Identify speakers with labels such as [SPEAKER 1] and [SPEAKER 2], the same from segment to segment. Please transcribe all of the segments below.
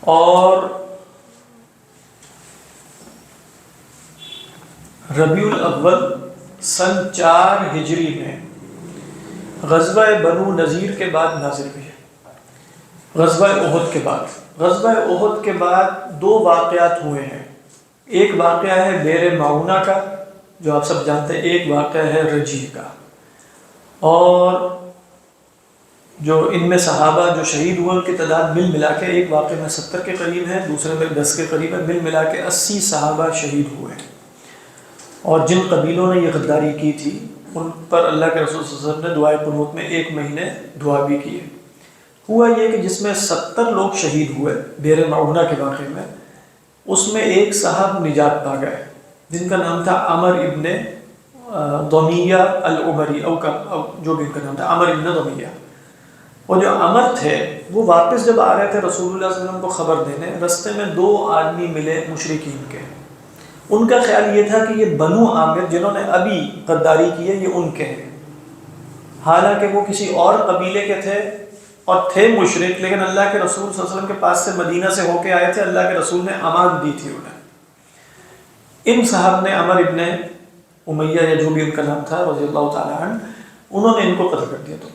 [SPEAKER 1] اور ربیع الاول سن 4 ہجری میں غزوہ بنو نذیر کے بعد نازل ہوئی ہے۔ غزوہ احد کے بعد، غزوہ احد کے بعد 2 واقعات ہوئے ہیں۔ ایک واقعہ ہے بئر معونہ کا جو آپ سب جانتے ہیں، ایک واقعہ ہے رجیع کا۔ اور جو ان میں صحابہ جو شہید ہوئے ان کی تعداد مل ملا کے ایک واقعے میں 70 کے قریب ہے، دوسرے میں 10 کے قریب ہے، مل ملا کے 80 صحابہ شہید ہوئے ہیں۔ اور جن قبیلوں نے یہ غداری کی تھی ان پر اللہ کے رسول صلی اللہ علیہ وسلم نے دعائے قنوت میں 1 مہینے دعا بھی کی ہے۔ ہوا یہ کہ جس میں 70 لوگ شہید ہوئے بئر معونہ کے واقعے میں، اس میں ایک صاحب نجات پا گئے جن کا نام تھا عمر ابن ضمیہ العمری، او جو بھی ان کا نام تھا، عمر ابن ضمیہ۔ اور جو عمر تھے وہ واپس جب آ رہے تھے رسول اللہ صلی اللہ علیہ وسلم کو خبر دینے، رستے میں 2 آدمی ملے مشرکین کے۔ ان کا خیال یہ تھا کہ یہ بنو عامر جنہوں نے ابھی غداری کی ہے یہ ان کے ہیں، حالانکہ وہ کسی اور قبیلے کے تھے اور تھے مشرک، لیکن اللہ کے رسول صلی اللہ علیہ وسلم کے پاس سے مدینہ سے ہو کے آئے تھے، اللہ کے رسول نے امان دی تھی انہیں۔ ان صاحب نے عمر ابن امیہ یا جو بھی ان کا نام تھا رضی اللہ تعالیٰ عنہ، انہوں نے ان کو قتل کر دیا۔ تو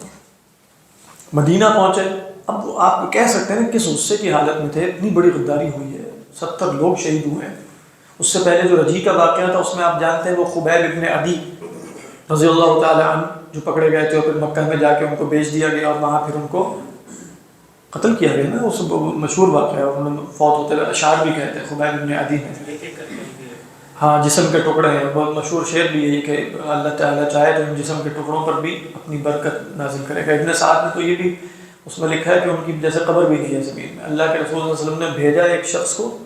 [SPEAKER 1] مدینہ پہنچے، اب آپ کہہ سکتے ہیں کس غصے کی حالت میں تھے، اتنی بڑی غداری ہوئی ہے، 70 لوگ شہید ہوئے ہیں۔ اس سے پہلے جو رجیع کا واقعہ تھا اس میں آپ جانتے ہیں وہ خبیب ابن عدی رضی اللہ تعالیٰ عنہ جو پکڑے گئے تھے اور پھر مکہ میں جا کے ان کو بیچ دیا گیا اور وہاں پھر ان کو قتل کیا گیا نا، اس مشہور واقعہ ہے، انہوں نے فوت ہوتے ہوئے اشعار بھی کہتے ہیں خبیب ابن عدی نے، ہاں جسم کے ٹکڑے ہیں، بہت مشہور شعر بھی یہی کہ اللہ تعالیٰ چاہے تو ان جسم کے ٹکڑوں پر بھی اپنی برکت نازل کرے گا۔ ابن سعد نے تو یہ بھی اس میں لکھا ہے کہ ان کی جیسے قبر بھی نہیں ہے زمین میں، اللہ کے رسول صلی اللہ علیہ وسلم نے بھیجا ایک شخص کو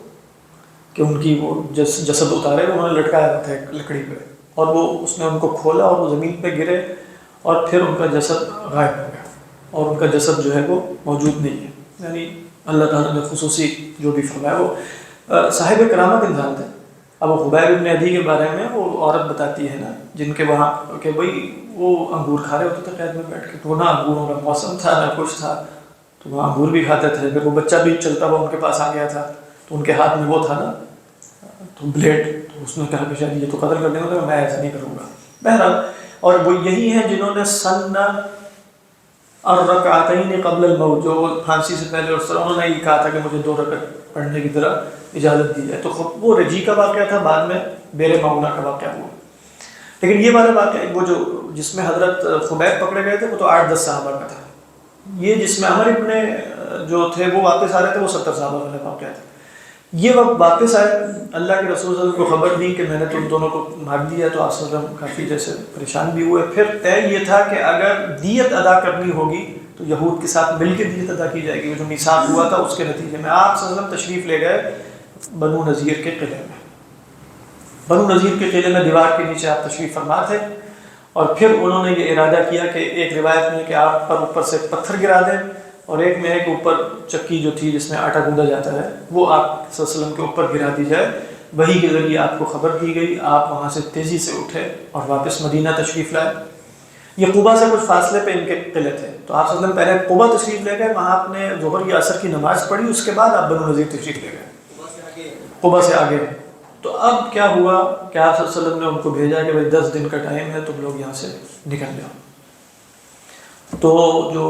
[SPEAKER 1] کہ ان کی وہ جسد اتارے، انہوں نے لٹکایا ہوا تھا ایک لکڑی پہ، اور وہ اس نے ان کو کھولا اور وہ زمین پہ گرے اور پھر ان کا جسد غائب ہو گیا اور ان کا جسد جو ہے وہ موجود نہیں ہے۔ یعنی اللہ تعالیٰ نے خصوصی جو بھی فرمایا، وہ صاحب کرامت انسان تھے۔ اب وہ خبیب ابن عدی کے بارے میں وہ عورت بتاتی ہے نا جن کے وہاں کہ بھائی وہ انگور کھا رہے ہوتے تھے قید میں بیٹھ کے، تو نہ انگوروں کا موسم تھا نہ کچھ تھا، تو وہاں انگور بھی کھاتے تھے۔ پھر وہ بچہ بھی چلتا ہوا ان کے پاس آ گیا تھا تو ان کے ہاتھ میں وہ تھا نا تو بلیڈ، تو اس نے کہا کہ شاید یہ تو قتل کر دیں گے، میں ایسا نہیں کروں گا۔ بہرحال اور وہ یہی ہیں جنہوں نے سن الرکعتین قبل الموت، جو پھانسی سے پہلے اس طرح انہوں نے یہ کہا تھا کہ مجھے 2 رکعت پڑھنے کی طرح اجازت دی جائے، تو وہ رجیع کا واقعہ تھا، بعد میں بئر معونہ کا واقعہ ہوا۔ لیکن یہ والا واقعہ وہ جو جس میں حضرت خبیب پکڑے گئے تھے وہ تو 8-10 صحابہ کا تھا، یہ جس میں عمر ابن جو تھے وہ واپس آ رہے تھے وہ 70 صحابہ والا واقعہ تھا۔ یہ وقت واپس آئے، اللہ کے رسول صلی اللہ علیہ وسلم کو خبر دی کہ میں نے تم دونوں کو مار دیا، تو آپ صلی اللہ علیہ وسلم کافی جیسے پریشان بھی ہوئے۔ پھر طے یہ تھا کہ اگر دیت ادا کرنی ہوگی تو یہود کے ساتھ مل کے دیت ادا کی جائے گی، وہ جو میثاق ہوا تھا اس کے نتیجے میں آپ صلی اللہ علیہ وسلم تشریف لے گئے بنو نذیر کے قلعے میں۔ بنو نذیر کے قلعے میں دیوار کے نیچے آپ تشریف فرما تھے، اور پھر انہوں نے یہ ارادہ کیا کہ ایک روایت میں کہ آپ پر اوپر سے پتھر گرا دیں، اور ایک میں ہے کہ اوپر چکی جو تھی جس میں آٹا گوندا جاتا ہے وہ آپ صلی اللہ علیہ وسلم کے اوپر گرا دی جائے۔ وہی کے ذریعے آپ کو خبر دی گئی، آپ وہاں سے تیزی سے اٹھے اور واپس مدینہ تشریف لائے۔ یہ قبا سے کچھ فاصلے پہ ان کے قلعے تھے، تو آپ صلی اللہ علیہ وسلم پہلے قبا تشریف لے گئے، وہاں آپ نے ظہر یا عصر کی نماز پڑھی، اس کے بعد آپ بنو نذیر تشریف لے گئے قبا سے آگے۔ تو اب کیا ہوا کہ آپ صلی اللہ علیہ وسلم نے ان کو بھیجا کہ بھائی 10 دن کا ٹائم ہے، تم لوگ یہاں سے نکل جاؤ۔ تو جو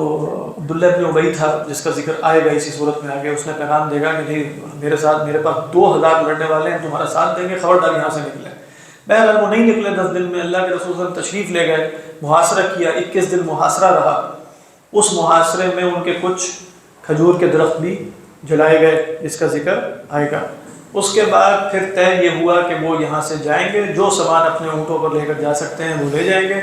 [SPEAKER 1] عبداللہ ابن ابی تھا جس کا ذکر آئے گا اسی صورت میں آگے، اس نے پیغام دے گا کہ نہیں میرے پاس 2000 لڑنے والے ہیں، تمہارا ساتھ دیں گے، خبردار یہاں سے نکلے۔ بہرحال وہ نہیں نکلے، 10 دن میں اللہ کے رسول صلی اللہ علیہ وسلم تشریف لے گئے، محاصرہ کیا، 21 دن محاصرہ رہا۔ اس محاصرے میں ان کے کچھ کھجور کے درخت بھی جلائے گئے جس کا ذکر آئے گا۔ اس کے بعد پھر طے یہ ہوا کہ وہ یہاں سے جائیں گے، جو سامان اپنے اونٹوں پر لے کر جا سکتے ہیں وہ لے جائیں گے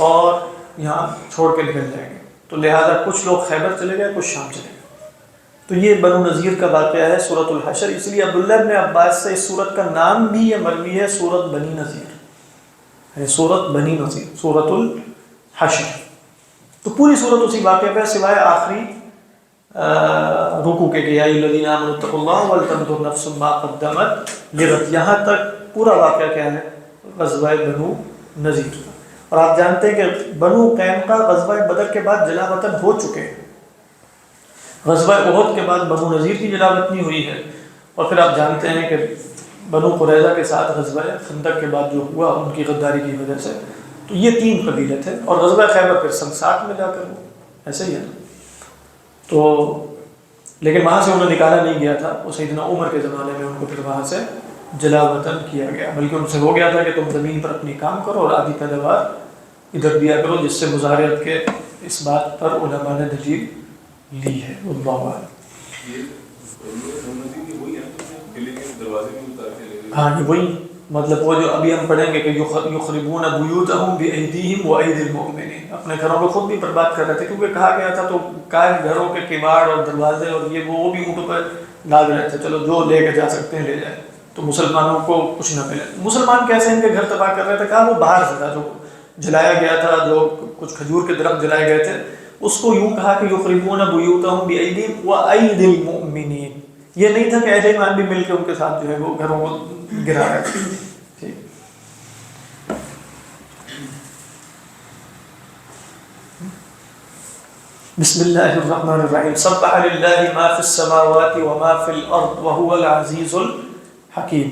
[SPEAKER 1] اور یہاں چھوڑ کے نکل جائیں گے۔ تو لہٰذا کچھ لوگ خیبر چلے گئے، کچھ شام چلے گئے۔ تو یہ بنو نذیر کا واقعہ ہے سورۃ الحشر، اس لیے عبداللہ ابن عباس سے اس سورت کا نام بھی یہ مروی ہے سورۃ بنی نذیر، سورۃ بنی نذیر، سورۃ الحشر۔ تو پوری سورت اسی واقعہ پہ سوائے آخری رکوع کے کہ یا ایھا الذین آمنوا اتقوا اللہ ولتنظر نفس ما قدمت لغد، یہاں تک پورا واقعہ کیا ہے؟ غزوہ بنو نذیر۔ اور آپ جانتے ہیں کہ بنو قینقاع غزوہ بدر کے بعد جلا وطن ہو چکے ہیں، غزوہ احد کے بعد بنو نذیر کی جلاوطنی ہوئی ہے، اور پھر آپ جانتے ہیں کہ بنو قریظہ کے ساتھ غزوہ خندق کے بعد جو ہوا ان کی غداری کی وجہ سے، تو یہ 3 قبیلے تھے، اور غزوہ خیبر پھر سن 60 میں جا کر ہوا، ایسے ہی ہے نا۔ تو لیکن وہاں سے انہیں نکالا نہیں گیا تھا، وہ سیدنا عمر کے زمانے میں ان کو پھر وہاں سے جلا وطن کیا گیا، بلکہ ان سے ہو گیا تھا کہ تم زمین پر اپنی کام کرو اور آدھی پیداوار ادھر دیا کرو، جس سے مظاہرت کے اس بات پر علماء نے دلیل لی ہے۔ اللہ اعلم۔ ہاں یہ وہی مطلب وہ جو ابھی ہم پڑھیں گے کہ یخربون بیوتہم بایدیہم وایدی المؤمنین، اپنے گھروں کو خود بھی برباد کر رہے تھے، کیونکہ کہا گیا تھا تو گھروں کے کواڑ اور دروازے اور یہ وہ بھی اونٹوں پر ڈال رہے تھے، چلو جو لے کے جا سکتے ہیں لے جائیں، تو مسلمانوں کو کچھ نہ ملے۔ مسلمان کیسے ان کے گھر تباہ کر رہے تھے؟ کہا وہ باہر سے تھا، جو جلایا گیا تھا، جو کچھ کھجور کے درخت جلائے گئے تھے، اس کو یوں کہا کہ یخربون بیوتہم بایدیہم وایدی المؤمنین، یہ نہیں تھا کہ اہل ایمان بھی مل کے ان کے ساتھ جو ہے وہ گھروں کو گرا رہے تھے۔ ٹھیک، بسم اللہ الرحمن الرحیم، سبح للہ ما فی السماوات وما فی الارض وهو العزیز الحکیم۔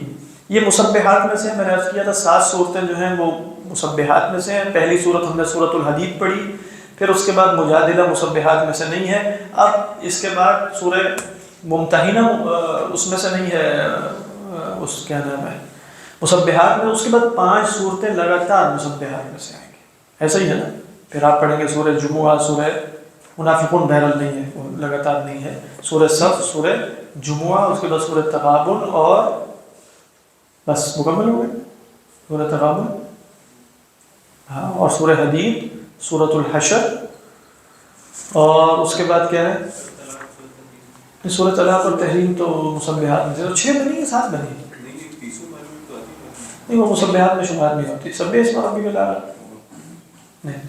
[SPEAKER 1] یہ مسبحات میں سے میں نے عرض کیا تھا 7 صورتیں جو ہیں وہ مسبحات میں سے ہیں۔ پہلی صورت ہم نے سورۃ الحدید پڑھی، پھر اس کے بعد مجادلہ مسبحات میں سے نہیں ہے، اب اس کے بعد سورہ ممتحنہ اس میں سے نہیں ہے، اس کیا نام ہے مسبحات میں، اس کے بعد 5 صورتیں لگاتار مسبحات میں سے آئیں گی، ایسا ہی ہے نا۔ پھر آپ پڑھیں گے سورہ جمعہ، سورہ منافقون بہرحال نہیں ہے، وہ لگاتار نہیں ہے، سورہ صف، سورہ جمعہ، اس کے بعد سورہ تغابن، اور بس مکمل ہو گئے سورہ تغابن، ہاں، اور سورہ حدید، سورۃ الحشر، اور اس کے بعد کیا ہے سورۃ طلاق اور تحریم، تو مسبحات میں سے 6 بنی ہے 7 بنی ہے، نہیں وہ مسبحات میں شمار نہیں ہوتی، سبح اسم ربک الاعلی نہیں۔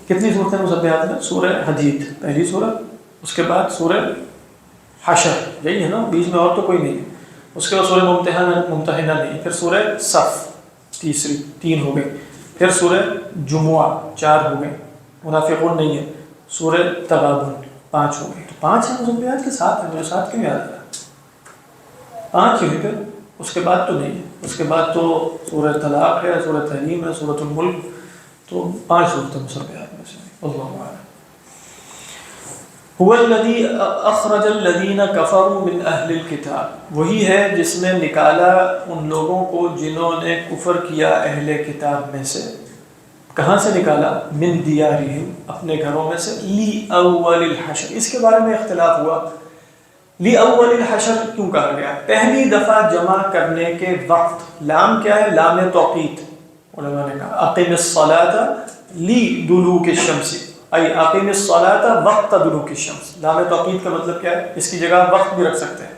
[SPEAKER 1] کتنی صورتیں مسبحات میں؟ سورہ حدید پہلی سورت، اس کے بعد سورہ حشر، یہی ہے نا، بیچ میں اور تو کوئی نہیں ہے، اس کے بعد سورہ ممتحنہ نہیں، پھر سورہ صف تیسری 3 ہو گئی، پھر سورہ جمعہ 4 ہو گئی، منافقون نہیں ہے، سورہ تغابن 5 ہو گئی، تو 5 ہیں مسبحات کے 7 ہیں، مجھے 7 کیوں یاد آیا؟ 5 ہی پھر اس کے بعد تو نہیں ہے، اس کے بعد تو سورہ طلاق ہے، سورہ تحریم ہے، سورۃ الملک، تو 5 صورتیں مسبحات میں سے۔ اللہ اعلم۔ هو الذی اخرج الذین کفروا من اہل الکتاب، وہی ہے جس نے نکالا ان لوگوں کو جنہوں نے کفر کیا اہل کتاب میں سے۔ کہاں سے نکالا؟ من دیارہم، اپنے گھروں میں سے، لی اول الحشر، اس کے بارے میں اختلاف ہوا، لی اول الحشر کیوں کہا گیا؟ پہلی دفعہ جمع کرنے کے وقت، لام کیا ہے؟ لام توقیت، علماء نے کہا اقم الصلاۃ لی دلوک الشمس، ای اقم الصلاۃ وقت دلوک الشمس، لام توقیت کا مطلب کیا ہے؟ اس کی جگہ وقت بھی رکھ سکتے ہیں،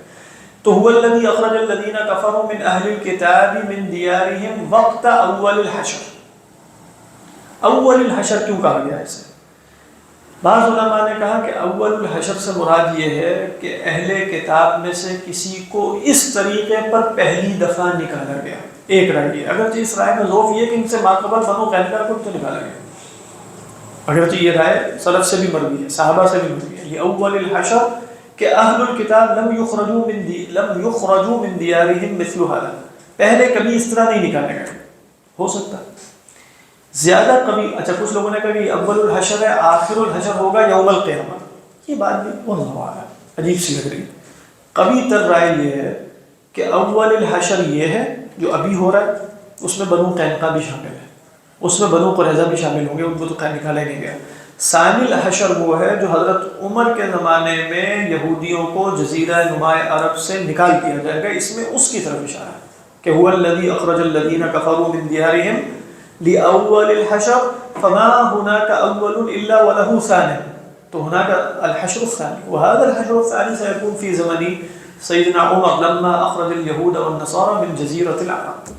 [SPEAKER 1] تو هو الذی اخرج الذین کفروا من اہل الکتاب من دیارہم وقت اول الحشر، اول الحشر کیوں کہا گیا اسے؟ بعض علماء نے کہا کہ اول الحشر سے مراد یہ ہے کہ اہل کتاب میں سے کسی کو اس طریقے پر پہلی دفعہ نکالا گیا، ایک رائے یہ، اگرچہ اس رائے میں ذوف یہ کہ ان سے ماقبل بنو قینقاع کو تو نکالا گیا، اگرچہ یہ رائے سلف سے بھی مروی ہے، صحابہ سے بھی مروی ہے، یہ اول الحشر کہ اہل الکتاب لم یخرجوا من دیارہم مثل ھذا، پہلے کبھی اس طرح نہیں نکالے گئے، ہو سکتا زیادہ کبھی، اچھا کچھ لوگوں نے کہا کہ اول الحشر ہے، آخر الحشر ہوگا یوم القیامہ، یہ بات بھی واللہ اعلم عجیب سی لگ رہی ہے۔ قوی تر رائے یہ ہے کہ اول الحشر یہ ہے جو ابھی ہو رہا ہے، اس میں بنو قینقاع بھی شامل ہے، اس میں بنو قریظہ بھی شامل ہوں گے، ان کو تو نکالا نہیں گیا۔ ثانی الحشر وہ ہے جو حضرت عمر کے زمانے میں یہودیوں کو جزیرہ نما عرب سے نکال دیا جائے گا، اس میں اس کی طرف اشارہ ہے کہ هو الذی اخرج الذین کفروا من دیارہم لأول الحشر فما هناك أول إلا وله ثاني، تو هناك الحشر الثاني، وهذا الحشر الثاني سيكون في زمن سيدنا عمر لما أخرج اليهود والنصارى من جزيرة العرب،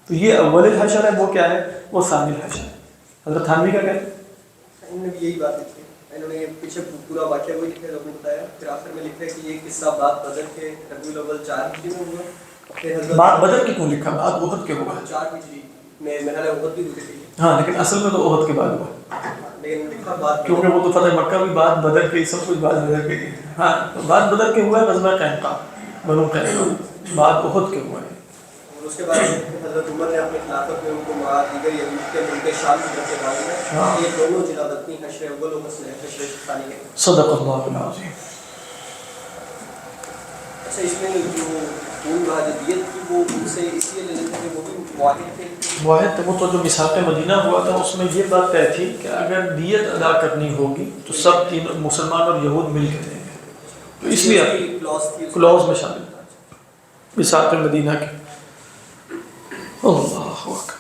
[SPEAKER 1] تو یہ اول الحشر ہے، وہ کیا ہے؟ وہ ثانی الحشر ہے۔ حضرت تھانوی کا کہتے ہیں؟
[SPEAKER 2] انہوں نے بھی یہی بات لکھی ہے، انہوں نے پیچھے پورا واقعہ وہی لکھا ہے جو آپ نے بتایا، پھر آخر میں لکھا ہے کہ یہ قصہ بات بدر کے ربیع الاول 4 ہجری میں ہوا،
[SPEAKER 1] بات بدر کی کیوں لکھا؟ بات احد کے ہوا
[SPEAKER 2] 4 ہجری میں، میرا احد بھی ہوتی تھی،
[SPEAKER 1] ہاں لیکن اصل میں تو احد کے بعد ہوا۔
[SPEAKER 2] لیکن لکھا بات
[SPEAKER 1] کیونکہ وہ تو فتح مکہ بھی بعد بدر کے سب کچھ بعد بدر کے ہاں بعد بدر کے ہوا ہے غزوہ قینقاع بنو قینقاع بعد احد کے ہوئے ہیں.
[SPEAKER 2] اور اس کے بعد حضرت عمر نے اپنی خلافت میں ان کو دیگر یہود کے ملک شام کی طرف سے بھاگا. یہ دونوں جلا وطنی حشر اول و حشر ثانی کے.
[SPEAKER 1] صدق اللہ العظیم.
[SPEAKER 2] اچھا اس میں جو پول مہاجدیت کی وہ ان سے اس لیے لے لیتے کہ وہ بھی واحد تھے.
[SPEAKER 1] واحد وہ تو جو میثاق مدینہ ہوا تھا اس میں یہ بات طے تھی کہ اگر دیت ادا کرنی ہوگی تو سب تینوں مسلمان اور یہود مل کے دیں گے. تو اس لیے کلوز میں شامل تھا میثاق مدینہ کے. اللہ اکبر.